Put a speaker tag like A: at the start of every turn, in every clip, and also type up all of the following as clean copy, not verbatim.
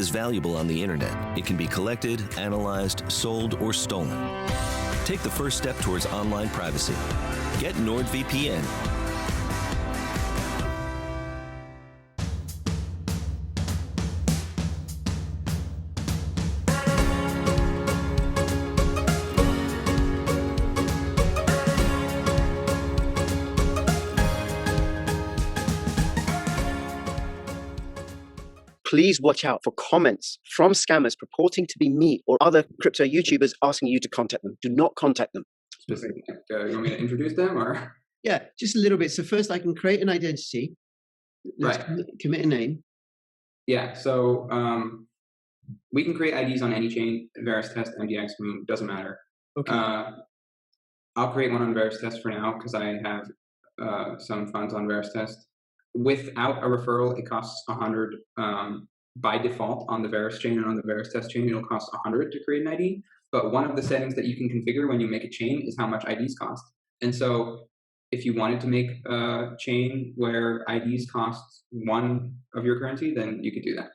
A: is valuable on the internet. It can be collected, analyzed, sold, or stolen. Take the first step towards online privacy. Get NordVPN.
B: Please watch out for comments from scammers purporting to be me or other crypto YouTubers asking you to contact them. Do not contact them.
C: Specific. You want me to introduce them, or?
B: Yeah, just a little bit. So first I can create an identity. Let's commit a name.
C: Yeah, so we can create IDs on any chain, VRSTest, MDX, Moon, doesn't matter.
B: Okay.
C: I'll create one on VRSTest for now because I have some funds on VRSTest. Without a referral, it costs 100 by default on the Verus chain, and on the VRSTest chain, it'll cost 100 to create an ID. But one of the settings that you can configure when you make a chain is how much IDs cost. And so if you wanted to make a chain where IDs cost one of your currency, then you could do that.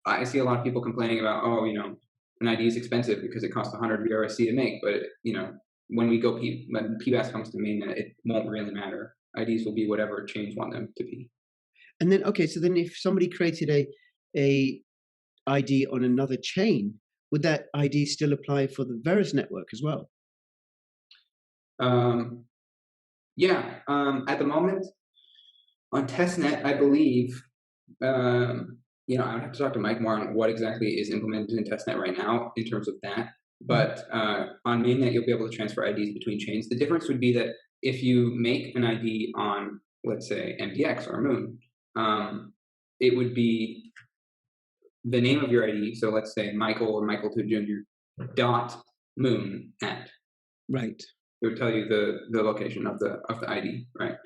C: I see a lot of people complaining about, oh, you know, an ID is expensive because it costs 100 VRSC to make. But, you know, when PBAS comes to mainnet, it won't really matter. IDs will be whatever chains want them to be.
B: And then, okay, so then if somebody created a ID on another chain, would that ID still apply for the Verus network as well?
C: Yeah, at the moment on testnet, I believe, you know, I would have to talk to Mike more on what exactly is implemented in testnet right now in terms of that. But on mainnet, you'll be able to transfer IDs between chains. The difference would be that if you make an ID on, let's say, MDX or Moon, it would be the name of your ID. So let's say Michael or Michael Jr. dot Moon at.
B: Right.
C: It would tell you the location of the ID, right?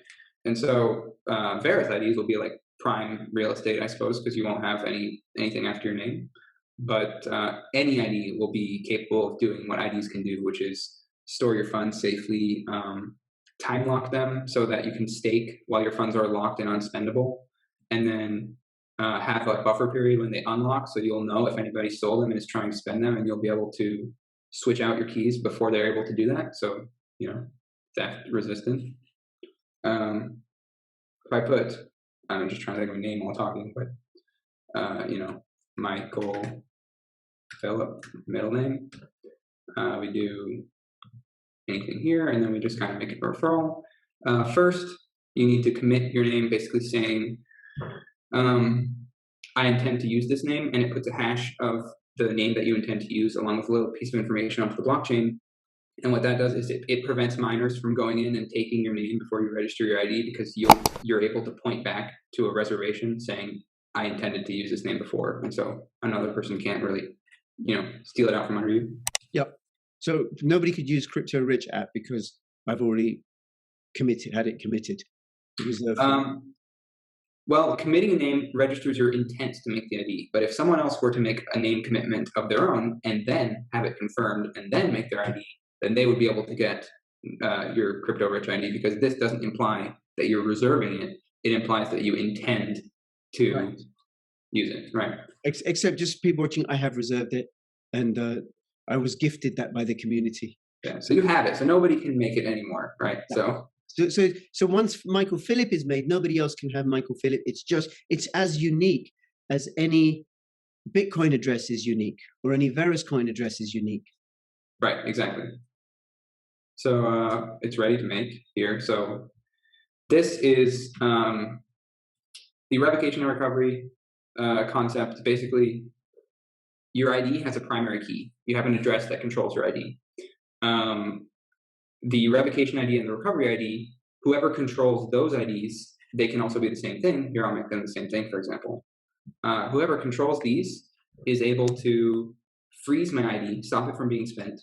C: And so Verus IDs will be like prime real estate, I suppose, because you won't have anything after your name. But any ID will be capable of doing what IDs can do, which is store your funds safely, time lock them so that you can stake while your funds are locked and unspendable, and then have a buffer period when they unlock, so you'll know if anybody stole them and is trying to spend them, and you'll be able to switch out your keys before they're able to do that. So, you know, theft resistant. If I put, I'm just trying to think of a name while talking, but you know, Michael Philip, middle name. We do anything here, and then we just kind of make it a referral. First, you need to commit your name, basically saying, I intend to use this name, and it puts a hash of the name that you intend to use along with a little piece of information onto the blockchain. And what that does is it prevents miners from going in and taking your name before you register your ID, because you're able to point back to a reservation saying, I intended to use this name before. And so another person can't really, you know, steal it out from under you.
B: Yep. So nobody could use Crypto Rich app because I've already had it committed.
C: Well, committing a name registers your intent to make the ID. But if someone else were to make a name commitment of their own and then have it confirmed and then make their ID, then they would be able to get your Crypto Rich ID, because this doesn't imply that you're reserving it. It implies that you intend to use it, right?
B: Except just people watching, I have reserved it, and I was gifted that by the community.
C: Yeah, so you have it, so nobody can make it anymore, right?
B: So once Michael Phillip is made, nobody else can have Michael Phillip. It's as unique as any Bitcoin address is unique, or any Veruscoin address is unique.
C: Right, exactly. So it's ready to make here. So this is the revocation and recovery concept. Basically, your ID has a primary key. You have an address that controls your ID. The revocation ID and the recovery ID, whoever controls those IDs, they can also be the same thing. Here, I'll make them the same thing, for example. Whoever controls these is able to freeze my ID, stop it from being spent,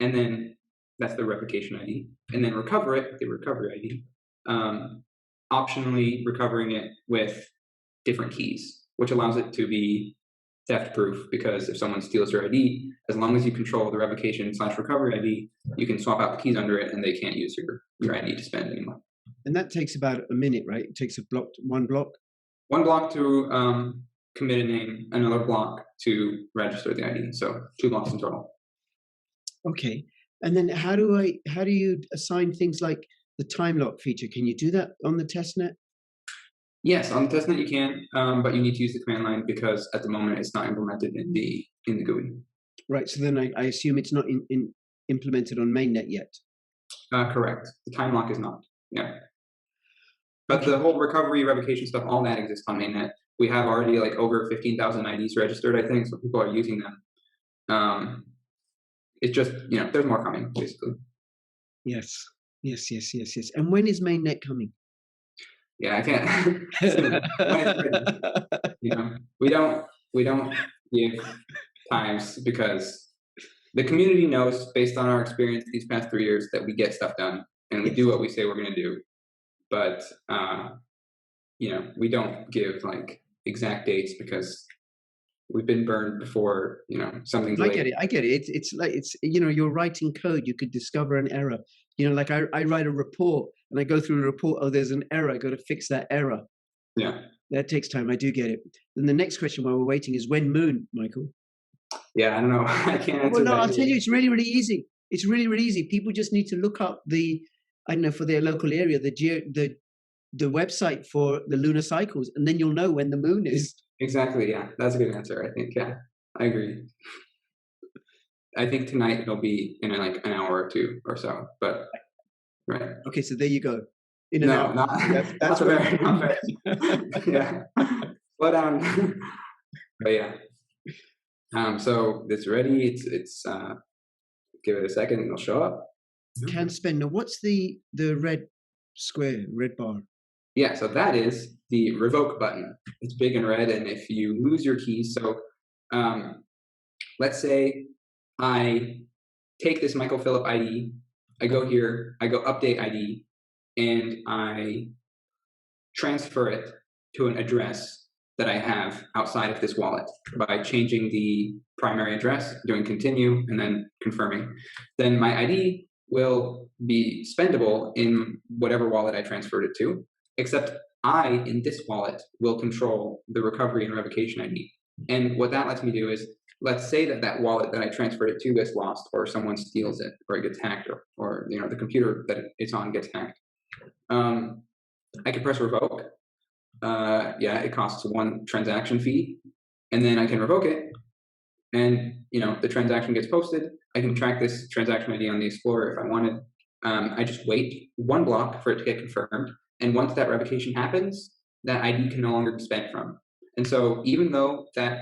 C: and then that's the revocation ID, and then recover it, the recovery ID, optionally recovering it with different keys, which allows it to be theft proof, because if someone steals your ID, as long as you control the revocation/recovery ID, you can swap out the keys under it and they can't use your ID to spend anymore.
B: And that takes about a minute, right? It takes one block?
C: One block to commit a name, another block to register the ID. So 2 blocks in total.
B: Okay. And then how do you assign things like the time lock feature? Can you do that on the testnet?
C: Yes, on the testnet you can, but you need to use the command line because at the moment it's not implemented in the GUI.
B: Right. So then I assume it's not implemented on mainnet yet.
C: Correct. The time lock is not. Yeah. But the whole recovery, revocation stuff, all that exists on mainnet. We have already like over 15,000 IDs registered, I think, so people are using them. It's just, there's more coming, basically.
B: Yes. And when is mainnet coming?
C: Yeah, I can't. We don't give times because the community knows, based on our experience these past 3 years, that we get stuff done and we do what we say we're going to do. But we don't give like exact dates because we've been burned before. Something's late.
B: I get it. It's like you're writing code. You could discover an error. Like I write a report and I go through the report. Oh, there's an error. I got to fix that error.
C: Yeah,
B: that takes time. I do get it. And the next question while we're waiting is when moon, Michael?
C: Yeah, I don't know. I can't answer
B: well, no,
C: that.
B: I'll tell you, it's really, really easy. It's really, really easy. People just need to look up for their local area, the website for the lunar cycles, and then you'll know when the moon is.
C: Exactly. Yeah, that's a good answer. I think. Yeah, I agree. I think tonight it'll be in like an hour or 2 or so. But right.
B: Okay, so there you go. In an
C: no,
B: hour.
C: not
B: That's
C: very. Yeah. Slow down. But yeah. So it's ready. It's give it a second and it'll show up.
B: Can spend. Now, what's the red bar?
C: Yeah, so that is the revoke button. It's big and red, and if you lose your keys, so let's say I take this Michael Phillip ID, I go here, I go update ID, and I transfer it to an address that I have outside of this wallet by changing the primary address, doing continue, and then confirming. Then my ID will be spendable in whatever wallet I transferred it to, except I, in this wallet, will control the recovery and revocation ID. And what that lets me do is, let's say that wallet that I transferred it to gets lost, or someone steals it, or it gets hacked, or the computer that it's on gets hacked. I can press revoke. It costs 1 transaction fee, and then I can revoke it, and the transaction gets posted. I can track this transaction ID on the Explorer if I wanted. I just wait 1 block for it to get confirmed, and once that revocation happens, that ID can no longer be spent from. And so even though that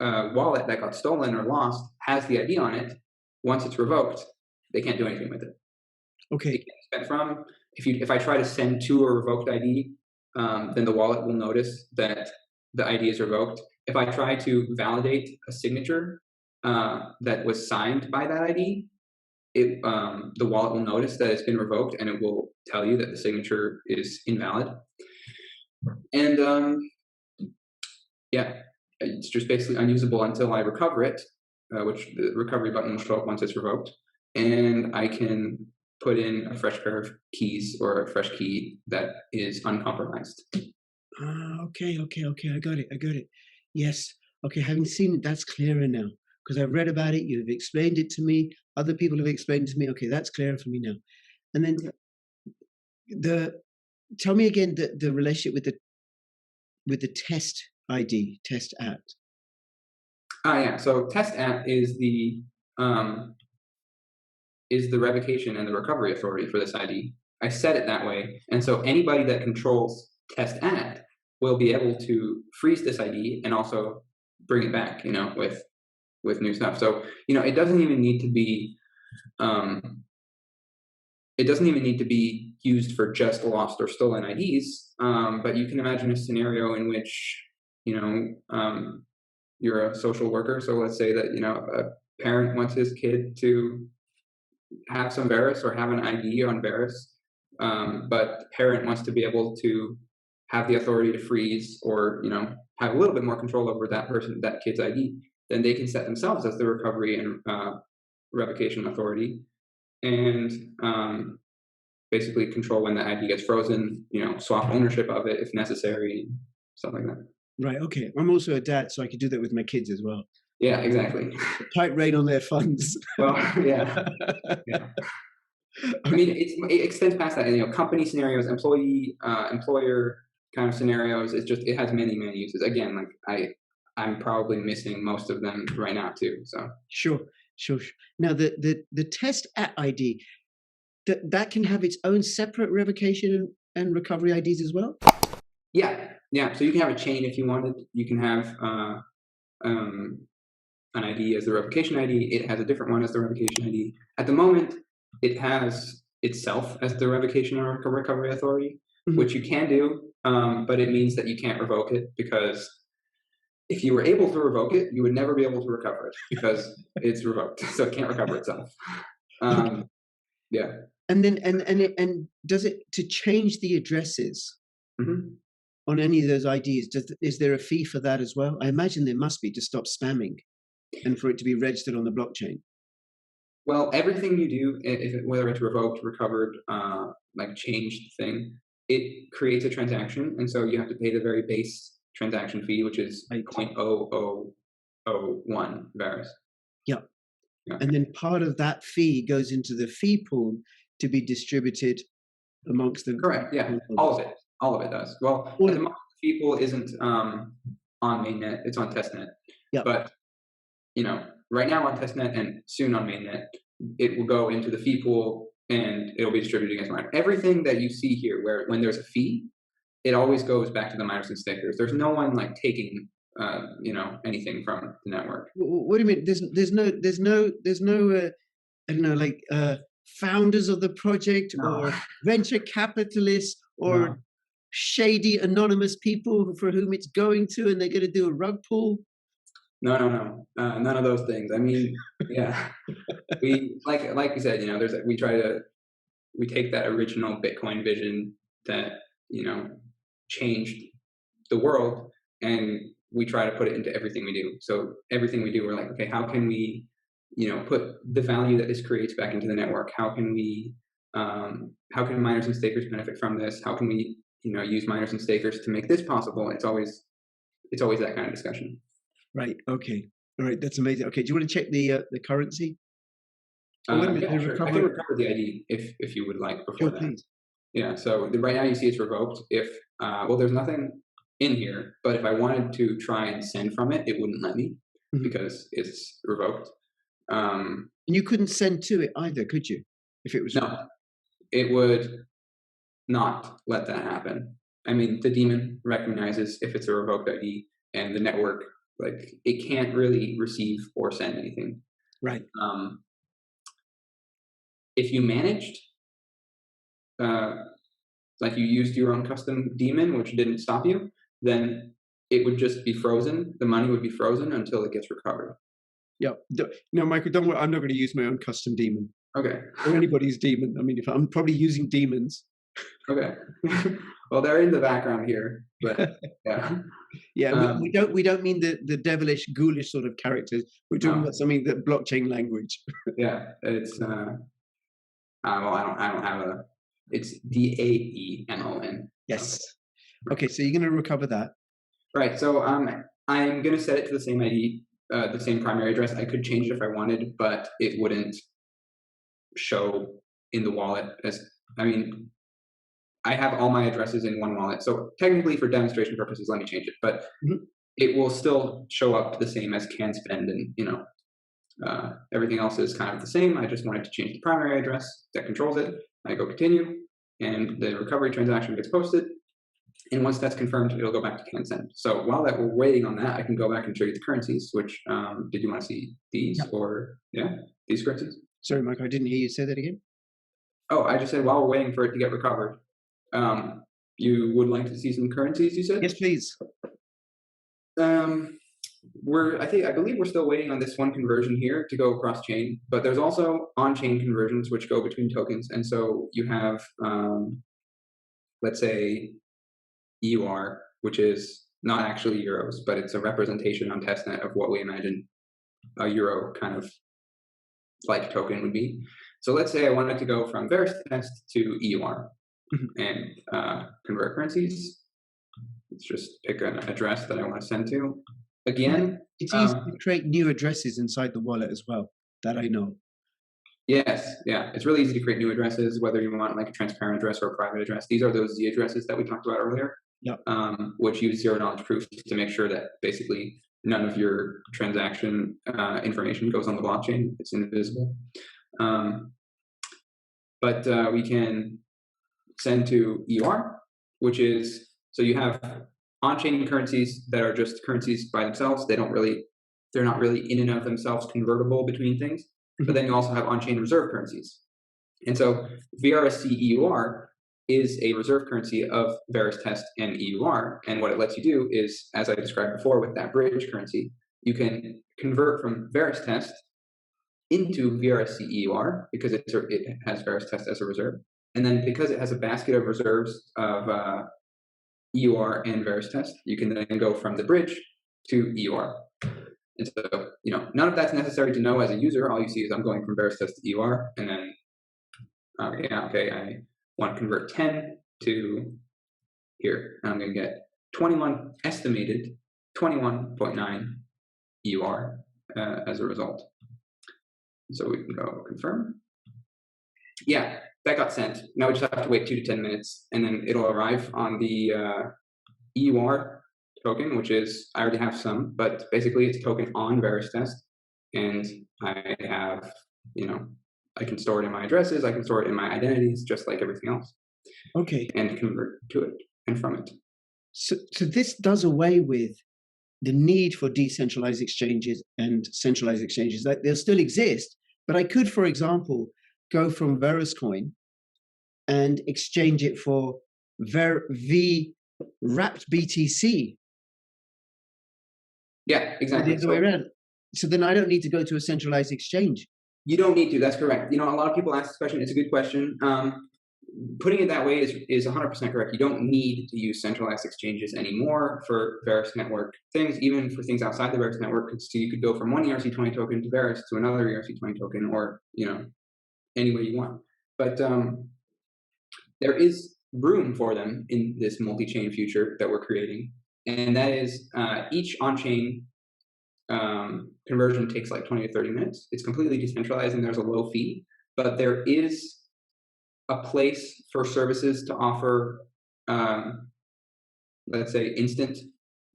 C: wallet that got stolen or lost has the ID on it, once it's revoked, they can't do anything with it.
B: Okay.
C: They can't be spent from. If I try to send to a revoked ID, then the wallet will notice that the ID is revoked. If I try to validate a signature that was signed by that ID, the wallet will notice that it's been revoked, and it will tell you that the signature is invalid. And it's just basically unusable until I recover it, which the recovery button will show up once it's revoked, and I can put in a fresh pair of keys or a fresh key that is uncompromised.
B: Okay. I got it. Yes. Okay. Having seen it, that's clearer now because I've read about it. You've explained it to me. Other people have explained it to me. Okay, that's clearer for me now. And then tell me again the relationship with the test ID, test at.
C: So test at is the revocation and the recovery authority for this ID. I set it that way, and so anybody that controls test at will be able to freeze this ID and also bring it back, with new stuff. So it doesn't even need to be used for just lost or stolen IDs. But you can imagine a scenario in which you're a social worker. So let's say that a parent wants his kid to have some Verus or have an ID on Verus, but the parent wants to be able to have the authority to freeze or have a little bit more control over that kid's ID. Then they can set themselves as the recovery and revocation authority, and basically control when the ID gets frozen. Swap ownership of it if necessary, stuff like that.
B: Right. Okay. I'm also a dad, so I could do that with my kids as well.
C: Yeah, exactly.
B: Tight rein on their funds.
C: Well, yeah, yeah. I mean, it extends past that. You know, company scenarios, employee, employer kind of scenarios. It has many, many uses. Again, like I'm probably missing most of them right now too. So
B: Sure. Now the test at ID that can have its own separate revocation and recovery IDs as well.
C: yeah. So you can have a chain if you wanted. You can have an ID as the revocation ID. It has a different one as the revocation ID. At the moment, it has itself as the revocation or recovery authority, which you can do, but it means that you can't revoke it, because if you were able to revoke it, you would never be able to recover it because it's revoked, so it can't recover itself. Yeah.
B: And then and does it to change the addresses on any of those IDs? Is there a fee for that as well? I imagine there must be, to stop spamming and for it to be registered on the blockchain.
C: Well, everything you do, whether it's revoked, recovered, like changed thing, it creates a transaction, and so you have to pay the very base transaction fee, which is 0.0001 VARs.
B: Yeah. And then part of that fee goes into the fee pool to be distributed amongst them.
C: Correct. Yeah. All of it does. Well, at the moment, the fee pool isn't on mainnet; it's on testnet.
B: Yeah.
C: But you know, right now on testnet and soon on mainnet, it will go into the fee pool and it'll be distributed against miners. Everything that you see here, when there's a fee, it always goes back to the miners and stakers. There's no one like taking anything from the network.
B: What do you mean? There's no I don't know, like founders of the project or venture capitalists or shady anonymous people for whom it's going to, and they're going to do a rug pull.
C: No. None of those things. I mean, yeah, we like you said, you know, we take that original Bitcoin vision that, you know, changed the world, and we try to put it into everything we do. So everything we do, we're like, okay, how can we, you know, put the value that this creates back into the network? How can miners and stakers benefit from this? How can we, you know, use miners and stakers to make this possible? It's always that kind of discussion.
B: Right. Okay. All right. That's amazing. Okay. Do you want to check the currency?
C: Sure. I can recover the ID if you would like before that.
B: Please.
C: Yeah. So right now you see it's revoked. If there's nothing in here, but if I wanted to try and send from it, it wouldn't let me because it's revoked.
B: And you couldn't send to it either, could you? If it was
C: no, it would not let that happen. I mean, the daemon recognizes if it's a revoked ID, and the network, like, it can't really receive or send anything.
B: Right.
C: If you managed, like you used your own custom daemon, which didn't stop you, then it would just be frozen. The money would be frozen until it gets recovered.
B: Yeah. No, Michael, don't worry. I'm not going to use my own custom daemon.
C: Okay.
B: Or anybody's daemon. I mean, if I'm probably using daemons.
C: Okay. Well, they're in the background here, but yeah.
B: Yeah, we don't mean the devilish, ghoulish sort of characters. We're talking about something that blockchain language.
C: Yeah, it's well, I don't have a. It's DAEMON.
B: Yes. Okay, so you're going to recover that.
C: Right. So I'm going to set it to the same ID, the same primary address. I could change it if I wanted, but it wouldn't show in the wallet. I mean, I have all my addresses in one wallet. So technically, for demonstration purposes, let me change it. But it will still show up the same as CanSpend, and you know, everything else is kind of the same. I just wanted to change the primary address that controls it. I go continue, and the recovery transaction gets posted. And once that's confirmed, it'll go back to CanSend. So while that we're waiting on that, I can go back and show you the currencies. Which did you want to see these or these currencies?
B: Sorry, Mike, I didn't hear you say that again. Oh,
C: I just said while we're waiting for it to get recovered. You would like to see some currencies, you said?
B: Yes, please.
C: I believe we're still waiting on this one conversion here to go across chain, but there's also on-chain conversions which go between tokens. And so you have, let's say, EUR, which is not actually euros, but it's a representation on testnet of what we imagine a euro kind of like token would be. So let's say I wanted to go from VRSC to EUR and convert currencies. Let's just pick an address that I want to send to. Again,
B: it's easy to create new addresses inside the wallet as well, that I know.
C: Yes, yeah, it's really easy to create new addresses, whether you want like a transparent address or a private address. These are those Z addresses that we talked about earlier,
B: Yep.
C: Which use zero-knowledge proofs to make sure that basically none of your transaction information goes on the blockchain. It's invisible. But we can send to EUR, which is, so you have on-chain currencies that are just currencies by themselves. They're not really in and of themselves convertible between things. But then you also have on-chain reserve currencies. And so VRSC EUR is a reserve currency of VRSTest and EUR. And what it lets you do is, as I described before with that bridge currency, you can convert from VRSTest into VRSC EUR because it has VRSTest as a reserve. And then because it has a basket of reserves of EUR and VRSTest, you can then go from the bridge to EUR. And so, none of that's necessary to know as a user. All you see is I'm going from VRSTest to EUR, and then, I want to convert 10 to here. And I'm going to get estimated 21.9 EUR as a result. So we can go confirm. Yeah, that got sent. Now we just have to wait 2 to 10 minutes, and then it'll arrive on the EUR token, which is, I already have some, but basically it's a token on VRSTest, and I have, I can store it in my addresses, I can store it in my identities, just like everything else.
B: Okay.
C: And convert to it and from it.
B: So this does away with the need for decentralized exchanges and centralized exchanges. That they'll still exist, but I could, for example, go from Veruscoin and exchange it for wrapped BTC.
C: Yeah, exactly.
B: The other way around. So then I don't need to go to a centralized exchange.
C: You don't need to. That's correct. A lot of people ask this question. It's a good question. Putting it that way is 100% correct. You don't need to use centralized exchanges anymore for Verus network things, even for things outside the Verus network. So you could go from one ERC20 token to Verus to another ERC20 token, or any way you want. But there is room for them in this multi-chain future that we're creating, and that is each on-chain conversion takes like 20 to 30 minutes. It's completely decentralized, and there's a low fee, but there is a place for services to offer, let's say, instant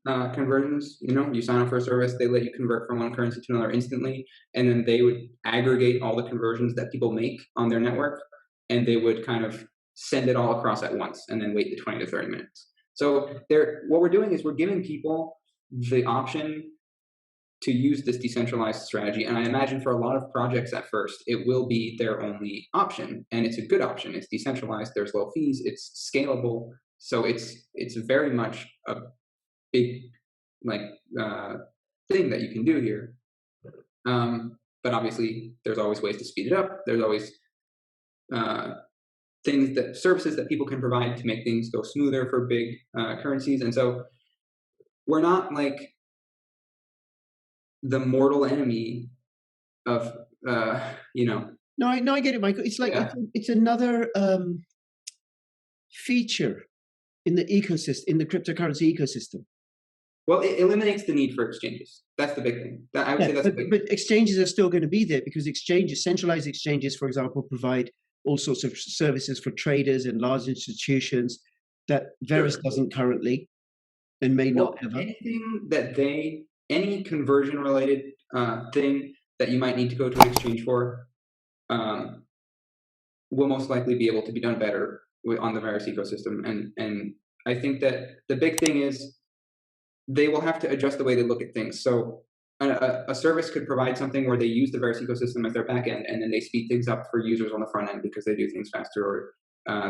C: conversions. You sign up for a service, they let you convert from one currency to another instantly, and then they would aggregate all the conversions that people make on their network, and they would kind of send it all across at once, and then wait the 20 to 30 minutes. So what we're doing is we're giving people the option to use this decentralized strategy. And I imagine for a lot of projects at first, it will be their only option. And it's a good option. It's decentralized, there's low fees, it's scalable. So it's very much a big thing that you can do here. But obviously there's always ways to speed it up. There's always services that people can provide to make things go smoother for big currencies. And so we're not like the mortal enemy of No,
B: I get it, Michael. It's like it's another feature in the ecosystem, in the cryptocurrency ecosystem.
C: Well, it eliminates the need for exchanges. That's the big thing. I would say that's the big
B: thing. But exchanges are still going to be there because centralized exchanges, for example, provide all sorts of services for traders and large institutions that Verus doesn't currently, and may not ever. Any conversion related thing that you might need to go to an exchange for will most likely be able to be done better on the Verus ecosystem. And I think that the big thing is they will have to adjust the way they look at things. So a service could provide something where they use the Verus ecosystem as their backend, and then they speed things up for users on the front end because they do things faster, or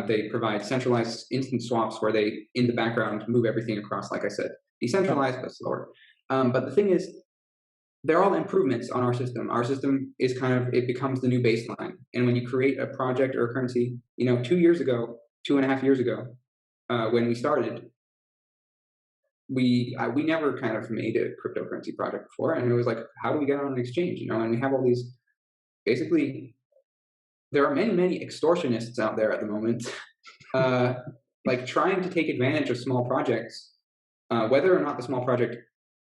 B: they provide centralized instant swaps where they, in the background, move everything across, like I said, decentralized but slower. But the thing is, they're all improvements on our system. Our system is it becomes the new baseline. And when you create a project or a currency, 2.5 years ago, when we started, we never kind of made a cryptocurrency project before. And it was like, how do we get on an exchange? And we have all these, basically, there are many, many extortionists out there at the moment, like trying to take advantage of small projects
C: whether or not the small project,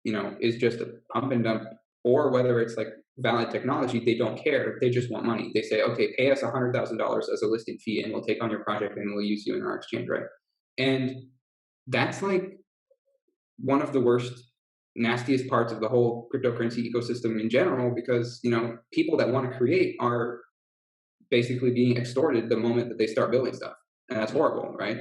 C: is just a pump and dump, or whether it's like valid technology, they don't care. They just want money. They say, okay, pay us $100,000 as a listing fee, and we'll take on your project and we'll use you in our exchange, right? And that's like one of the worst, nastiest parts of the whole cryptocurrency ecosystem in general, because people that want to create are basically being extorted the moment that they start building stuff, and that's horrible, right?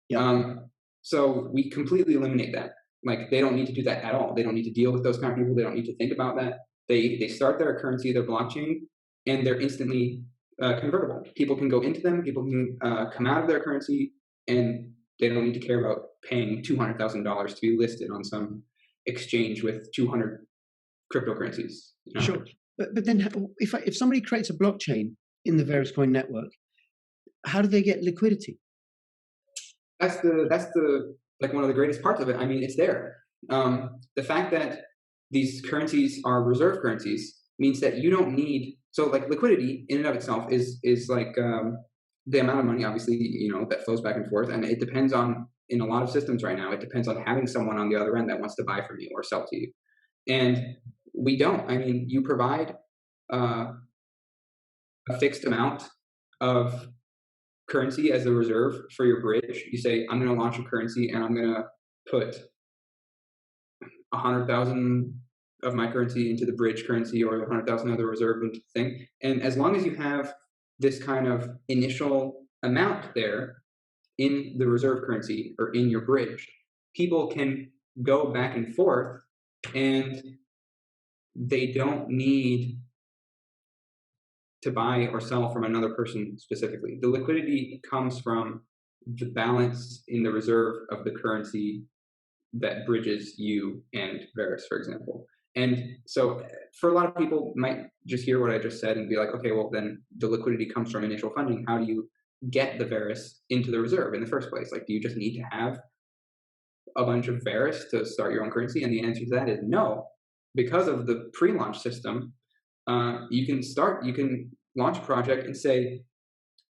B: Yeah.
C: So we completely eliminate that. Like, they don't need to do that at all. They don't need to deal with those kind of people. They don't need to think about that. They start their currency, their blockchain, and they're instantly convertible. People can go into them. People can come out of their currency, and they don't need to care about paying $200,000 to be listed on some exchange with 200 cryptocurrencies.
B: Sure, but then if somebody creates a blockchain in the Veruscoin network, how do they get liquidity?
C: That's the like one of the greatest parts of it. I mean, it's there. The fact that these currencies are reserve currencies means that you don't need, so like liquidity in and of itself is like the amount of money, obviously, that flows back and forth, and it depends on, in a lot of systems right now, it depends on having someone on the other end that wants to buy from you or sell to you. And we don't. I mean, you provide a fixed amount of currency as a reserve for your bridge. You say, I'm going to launch a currency and I'm going to put 100,000 of my currency into the bridge currency, or 100,000 other reserve into the thing. And as long as you have this kind of initial amount there in the reserve currency or in your bridge, people can go back and forth, and they don't need to buy or sell from another person specifically. The liquidity comes from the balance in the reserve of the currency that bridges you and Verus, for example. And so for a lot of people might just hear what I just said and be like, okay, well then the liquidity comes from initial funding. How do you get the Verus into the reserve in the first place? Like, do you just need to have a bunch of Verus to start your own currency? And the answer to that is no. Because of the pre-launch system, you can launch a project and say,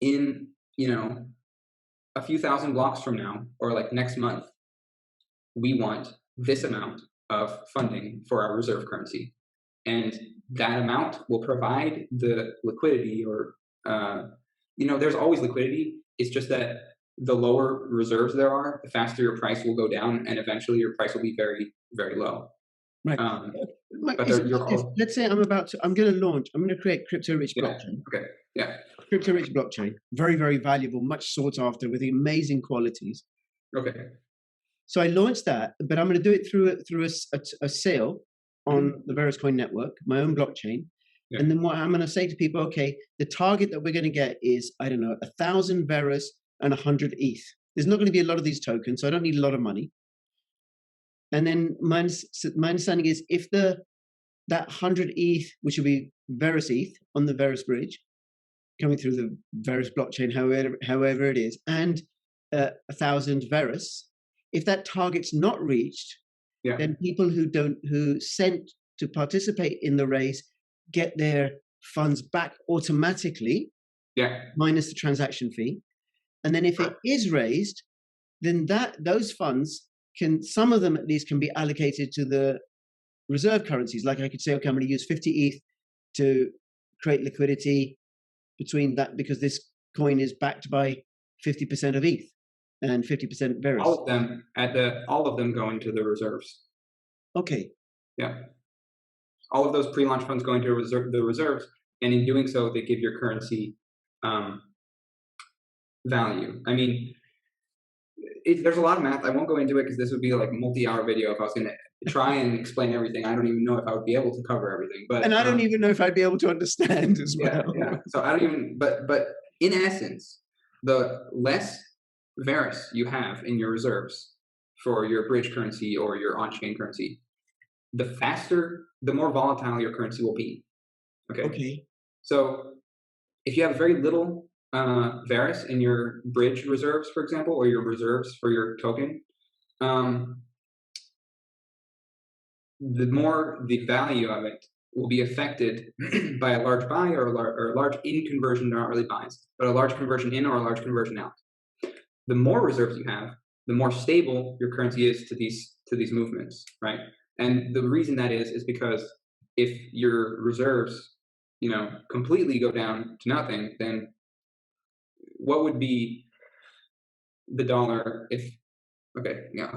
C: in a few thousand blocks from now, or like next month, we want this amount of funding for our reserve currency, and that amount will provide the liquidity, or there's always liquidity. It's just that the lower reserves there are, the faster your price will go down, and eventually your price will be very, very low.
B: Right.
C: But
B: let's say I'm going to create crypto-rich blockchain.
C: Okay. Yeah.
B: Crypto-rich blockchain, very, very valuable, much sought after, with amazing qualities.
C: Okay.
B: So I launched that, but I'm going to do it through a sale on the Veruscoin network, my own blockchain. Yeah. And then what I'm going to say to people, okay, the target that we're going to get is, I don't know, 1,000 Verus and 100 ETH. There's not going to be a lot of these tokens, so I don't need a lot of money. And then my understanding is, if that 100 ETH, which will be Verus ETH on the Verus bridge, coming through the Verus blockchain, however it is, and 1,000 Verus, if that target's not reached, then people who sent to participate in the race get their funds back automatically, minus the transaction fee. And then if it is raised, then those funds some of them at least can be allocated to the reserve currencies. Like I could say, okay, I'm going to use 50 ETH to create liquidity between that, because this coin is backed by 50% of ETH and 50% Verus.
C: All of them go into the reserves.
B: Okay.
C: Yeah. All of those pre-launch funds go into the reserves, and in doing so, they give your currency value. I mean, there's a lot of math. I won't go into it because this would be like a multi-hour video if I was going to try and explain everything. I don't even know if I would be able to cover everything. And
B: I don't even know if I'd be able to understand as well.
C: Yeah. So I don't even. But in essence, the less Verus you have in your reserves for your bridge currency or your on-chain currency, the more volatile your currency will be. Okay. So if you have very little Verus in your bridge reserves, for example, or your reserves for your token, the more the value of it will be affected by a large buy or a large in conversion, not really buys, but a large conversion in or a large conversion out. The more reserves you have, the more stable your currency is to to these movements, right? And the reason that is because if your reserves, completely go down to nothing, then what would be the dollar if, I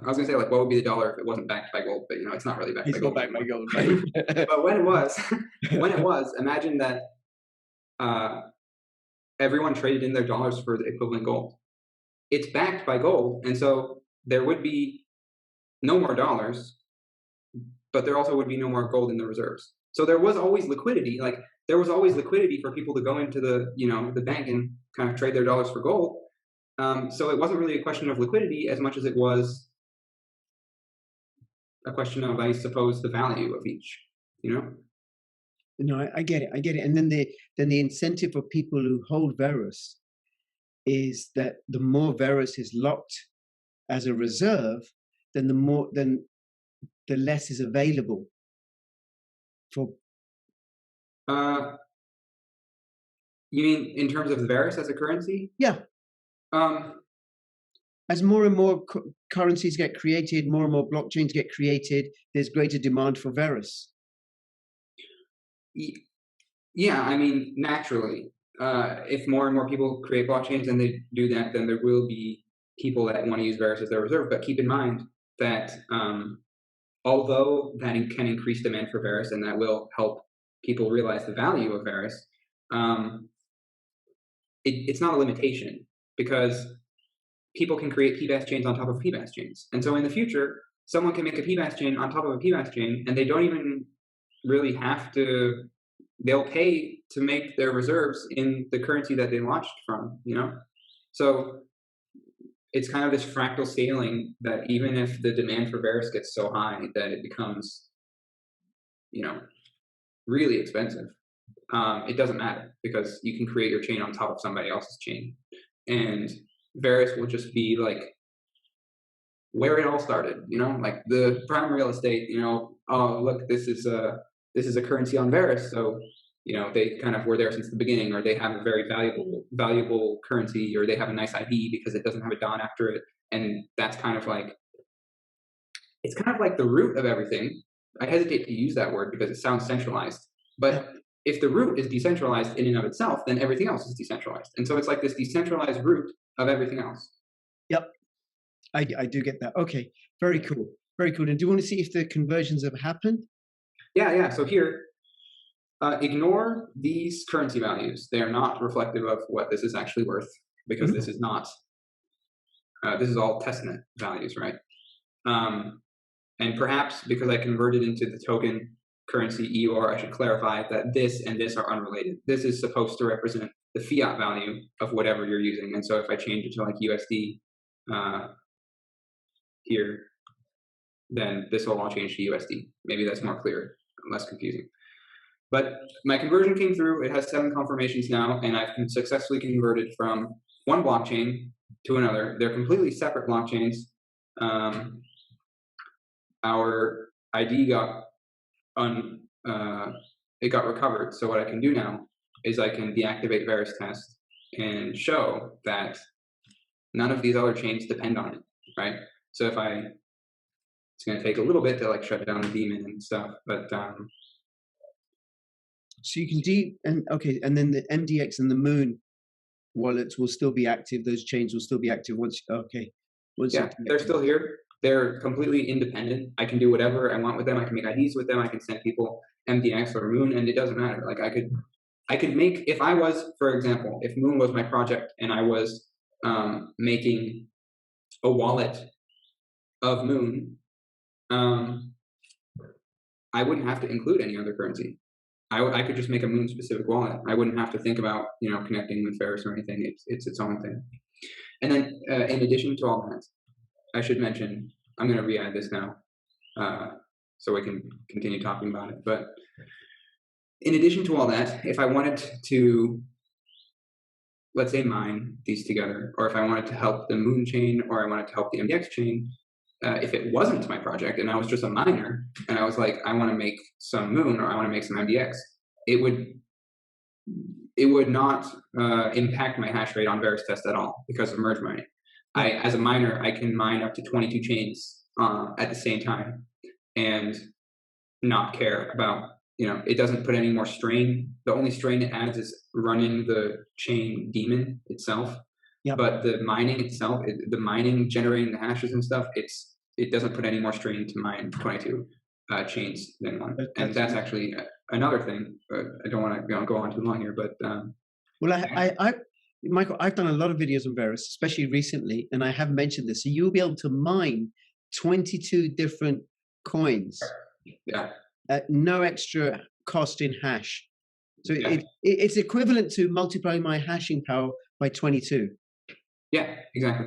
C: was gonna say, like, what would be the dollar if it wasn't backed by gold? But it's not really backed by gold.
B: Backed by gold, right?
C: But when it was, imagine that everyone traded in their dollars for the equivalent gold. It's backed by gold, and so there would be no more dollars, but there also would be no more gold in the reserves. So there was always liquidity. Like, there was always liquidity for people to go into the bank and kind of trade their dollars for gold. So it wasn't really a question of liquidity as much as it was a question of, I suppose, the value of each.
B: No, I get it. And then the incentive for people who hold Verus is that the more Verus is locked as a reserve, then the less is available for.
C: You mean in terms of Verus as a currency?
B: Yeah. As more and more currencies get created, more and more blockchains get created, there's greater demand for Verus.
C: Yeah, I mean, naturally, if more and more people create blockchains and they do that, then there will be people that want to use Verus as their reserve. But keep in mind that although that can increase demand for Verus and that will help people realize the value of Verus, it's not a limitation, because people can create PBaaS chains on top of PBaaS chains. And so in the future, someone can make a PBaaS chain on top of a PBaaS chain, and they don't even really have to, they'll pay to make their reserves in the currency that they launched from, So it's kind of this fractal scaling that even if the demand for Verus gets so high that it becomes, really expensive, it doesn't matter, because you can create your chain on top of somebody else's chain. And Verus will just be like where it all started, like the prime real estate, oh, look, this is a currency on Verus. So, they kind of were there since the beginning, or they have a very valuable currency, or they have a nice ID because it doesn't have a DON after it. And that's kind of like, it's kind of like the root of everything. I hesitate to use that word because it sounds centralized, but if the root is decentralized in and of itself, then everything else is decentralized. And so it's like this decentralized root of everything else.
B: Yep. I do get that. Okay. Very cool. Very cool. And do you want to see if the conversions have happened?
C: Yeah. So here, ignore these currency values. They are not reflective of what this is actually worth, because this is not, this is all testnet values, right? And perhaps because I converted into the token currency EUR, I should clarify that this and this are unrelated. This is supposed to represent the fiat value of whatever you're using. And so if I change it to like USD here, then this will all change to USD. Maybe that's more clear, less confusing. But my conversion came through. It has 7 confirmations now, and I've successfully converted from one blockchain to another. They're completely separate blockchains. Our ID got it got recovered. So what I can do now is I can deactivate Verus test and show that none of these other chains depend on it, right? So if it's going to take a little bit to like shut down the daemon and stuff, but
B: so you can and then the MDX and the Moon wallets will still be active. Those chains will still be active once. Yeah,
C: they're still here. They're completely independent. I can do whatever I want with them. I can make IDs with them. I can send people MDX or Moon, and it doesn't matter. Like I could make, if I was, for example, if Moon was my project and I was making a wallet of Moon, I wouldn't have to include any other currency. I could just make a Moon specific wallet. I wouldn't have to think about connecting with Verus or anything. It's its own thing. And then in addition to all that, I should mention, I'm going to re-add this now so we can continue talking about it. But in addition to all that, if I wanted to, let's say, mine these together, or if I wanted to help the Moon chain, or I wanted to help the MDX chain, if it wasn't my project and I was just a miner and I was like, I want to make some Moon or I want to make some MDX, it would not impact my hash rate on Verus test at all because of merge mining. As a miner, I can mine up to 22 chains at the same time and not care about, it doesn't put any more strain. The only strain it adds is running the chain daemon itself.
B: Yep.
C: But the mining itself, the mining, generating the hashes and stuff, it doesn't put any more strain to mine 22 chains than one. And that's actually another thing. I don't want to go on too long here, but
B: well, Michael, I've done a lot of videos on Verus, especially recently, and I have mentioned this. So you'll be able to mine 22 different coins at no extra cost in hash. So it's equivalent to multiplying my hashing power by 22.
C: Yeah, exactly.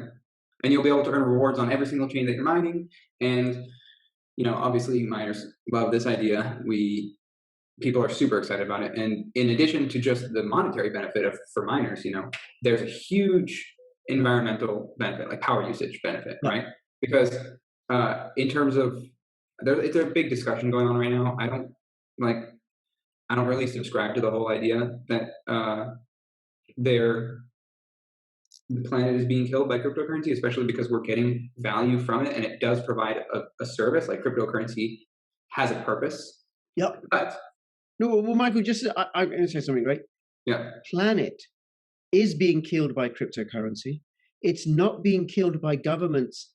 C: And you'll be able to earn rewards on every single chain that you're mining. And, obviously miners love this idea. People are super excited about it. And in addition to just the monetary benefit for miners, there's a huge environmental benefit, like power usage benefit, right? Because in terms of, it's a big discussion going on right now. I don't really subscribe to the whole idea that the planet is being killed by cryptocurrency, especially because we're getting value from it, and it does provide a service. Like cryptocurrency has a purpose.
B: Yep.
C: But
B: no, well, Michael, I'm going to say something, right?
C: Yeah.
B: Planet is being killed by cryptocurrency. It's not being killed by governments,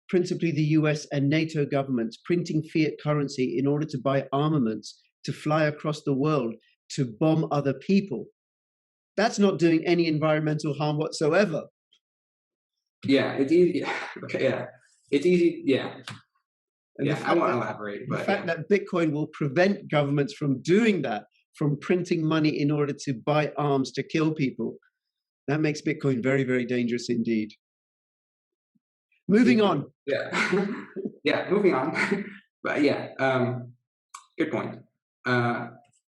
B: principally the US and NATO governments, printing fiat currency in order to buy armaments to fly across the world to bomb other people. That's not doing any environmental harm whatsoever.
C: Yeah, it's easy. Okay, yeah, it's easy. Yeah, I won't elaborate. But
B: the fact that Bitcoin will prevent governments from doing that, from printing money in order to buy arms to kill people, that makes Bitcoin very, very dangerous indeed. Moving on.
C: Yeah, yeah, moving on. But yeah, good point.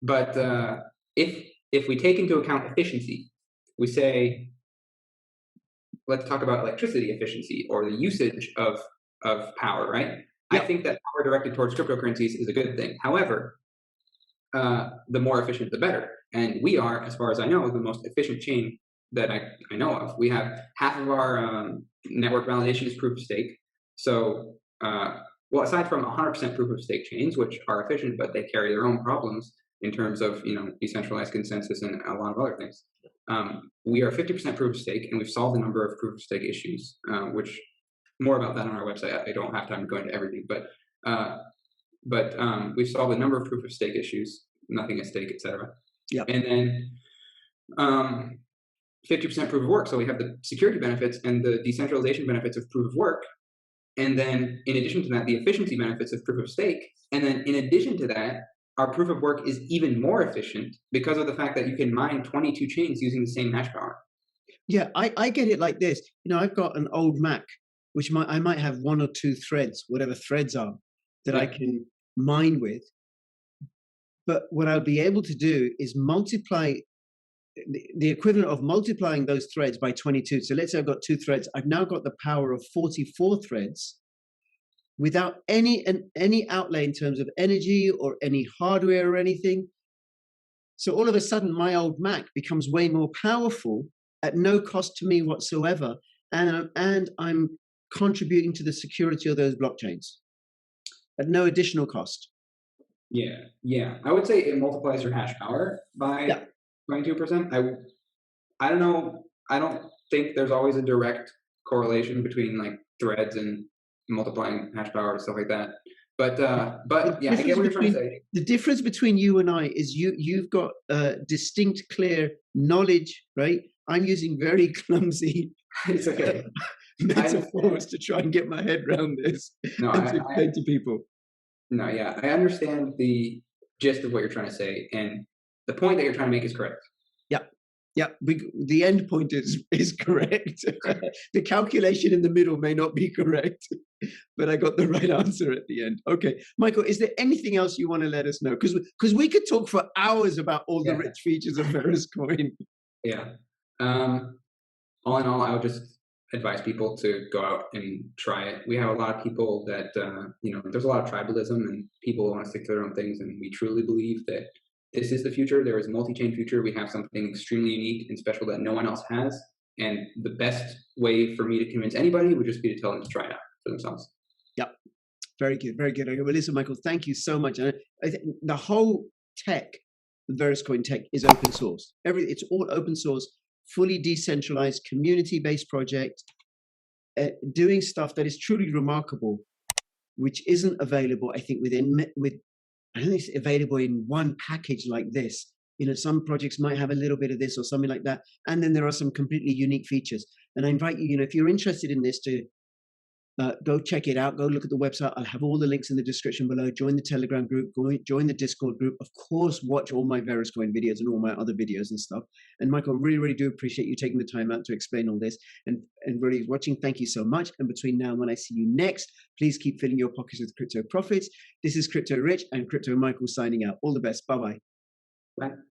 C: But if we take into account efficiency, we say, let's talk about electricity efficiency or the usage of power, right? Yep. I think that power directed towards cryptocurrencies is a good thing. However, the more efficient, the better. And we are, as far as I know, the most efficient chain that I know of. We have half of our network validation is proof of stake. So, well, aside from 100% proof of stake chains, which are efficient, but they carry their own problems in terms of, decentralized consensus and a lot of other things. We are 50% proof of stake, and we've solved a number of proof of stake issues, which more about that on our website. I don't have time to go into everything, but we've solved a number of proof of stake issues, nothing at stake, etc.
B: Yeah.
C: And then 50% proof of work. So we have the security benefits and the decentralization benefits of proof of work. And then in addition to that, the efficiency benefits of proof of stake. And then in addition to that, our proof of work is even more efficient because of the fact that you can mine 22 chains using the same hash power.
B: Yeah, I get it like this. I've got an old Mac, which I might have one or two threads, whatever threads are, that I can mine with. But what I'll be able to do is multiply the equivalent of multiplying those threads by 22. So let's say I've got two threads. I've now got the power of 44 threads without any outlay in terms of energy or any hardware or anything. So all of a sudden, my old Mac becomes way more powerful at no cost to me whatsoever, and I'm contributing to the security of those blockchains at no additional cost.
C: Yeah. I would say it multiplies your hash power by 22%. I don't know. I don't think there's always a direct correlation between like threads and multiplying hash power and stuff like that. But yeah, I get what you're trying to say.
B: The difference between you and I is you've got distinct, clear knowledge, right? I'm using very clumsy
C: it's okay.
B: metaphors to try and get my head around this and to explain to people.
C: No, yeah, I understand the gist of what you're trying to say, and the point that you're trying to make is correct.
B: Yeah, the end point is correct. The calculation in the middle may not be correct, but I got the right answer at the end. Okay, Michael, is there anything else you want to let us know? Because we could talk for hours about all the rich features of Veruscoin.
C: Yeah. All in all, I would just advise people to go out and try it. We have a lot of people that, there's a lot of tribalism and people want to stick to their own things, and we truly believe that this is the future. There is a multi-chain future. We have something extremely unique and special that no one else has. And the best way for me to convince anybody would just be to tell them to try it out for themselves.
B: Yep. Very good, very good. Okay, well, listen, Michael, thank you so much. And I think the whole tech, the Veruscoin tech, is open source. It's all open source, fully decentralized, community-based project, doing stuff that is truly remarkable, which isn't available, I think, I don't think it's available in one package like this. You know, some projects might have a little bit of this or something like that. And then there are some completely unique features. And I invite you, you know, if you're interested in this, to go check it out. Go look at the website. I'll have all the links in the description below. Join the Telegram group. Join the Discord group. Of course, watch all my Veruscoin videos and all my other videos and stuff. And Michael, I really, really do appreciate you taking the time out to explain all this and really watching. Thank you so much. And between now and when I see you next, please keep filling your pockets with crypto profits. This is Crypto Rich and Crypto Michael signing out. All the best. Bye-bye.
C: Bye.